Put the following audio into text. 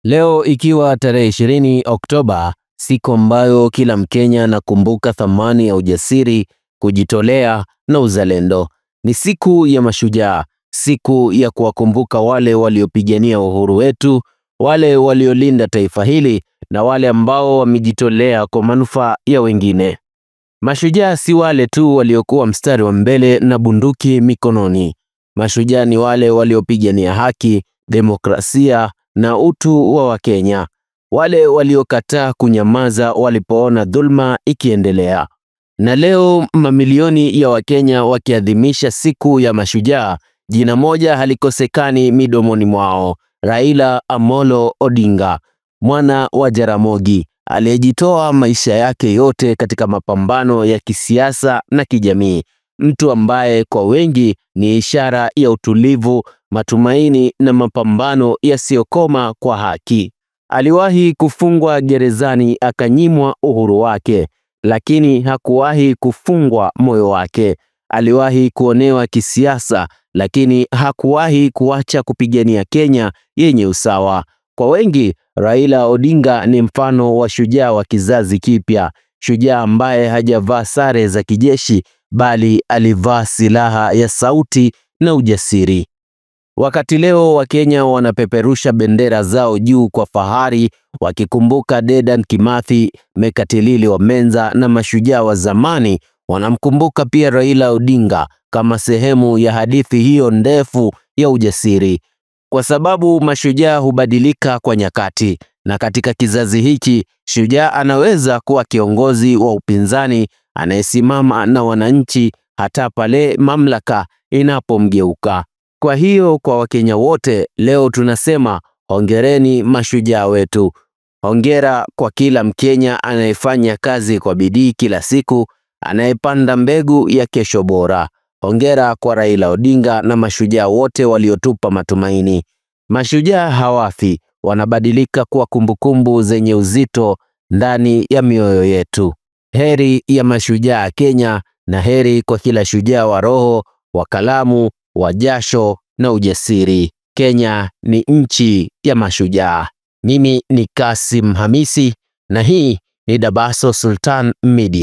Leo ikiwa tarehe 20 Oktoba, siku ambayo kila Mkenya anakumbuka thamani ya ujasiri, kujitolea na uzalendo. Ni siku ya mashujaa, siku ya kuwakumbuka wale waliopigania uhuru wetu, wale waliolinda taifa hili na wale ambao wamejitolea kwa manufaa ya wengine. Mashujaa si wale tu waliokuwa mstari wa mbele na bunduki mikononi. Mashujaa ni wale waliopigania haki, demokrasia na utu wa Wakenya, wale waliokataa kunyamaza walipoona dhulma ikiendelea. Na leo mamilioni ya Wakenya wakiadhimisha siku ya mashujaa, jina moja halikosekani midomoni mwao: Raila Amolo Odinga, mwana wa Jaramogi, aliyejitoa maisha yake yote katika mapambano ya kisiasa na kijamii, mtu ambaye kwa wengi ni ishara ya utulivu, matumaini na mapambano yasiyokoma kwa haki. Aliwahi kufungwa gerezani akanyimwa uhuru wake, lakini hakuwahi kufungwa moyo wake. Aliwahi kuonewa kisiasa, lakini hakuwahi kuacha kupigania Kenya yenye usawa. Kwa wengi, Raila Odinga ni mfano wa shujaa wa kizazi kipya, shujaa ambaye hajavaa sare za kijeshi bali alivaa silaha ya sauti na ujasiri. Wakati leo Wakenya wanapeperusha bendera zao juu kwa fahari, wakikumbuka Dedan Kimathi, Mekatilili wa Menza na mashujaa wa zamani, wanamkumbuka pia Raila Odinga kama sehemu ya hadithi hiyo ndefu ya ujasiri. Kwa sababu mashujaa hubadilika kwa nyakati, na katika kizazi hiki, shujaa anaweza kuwa kiongozi wa upinzani anayesimama na wananchi hata pale mamlaka inapomgeuka. Kwa hiyo kwa Wakenya wote leo tunasema hongereni mashujaa wetu. Hongera kwa kila Mkenya anayefanya kazi kwa bidii kila siku, anayepanda mbegu ya kesho bora. Hongera kwa Raila Odinga na mashujaa wote waliotupa matumaini. Mashujaa hawafi, wanabadilika kuwa kumbukumbu zenye uzito ndani ya mioyo yetu. Heri ya mashujaa Kenya, na heri kwa kila shujaa wa roho, wa kalamu, wa jasho na ujasiri. Kenya ni nchi ya mashujaa. Mimi ni Kasim Hamisi na hii ni Dabaso Sultan Media.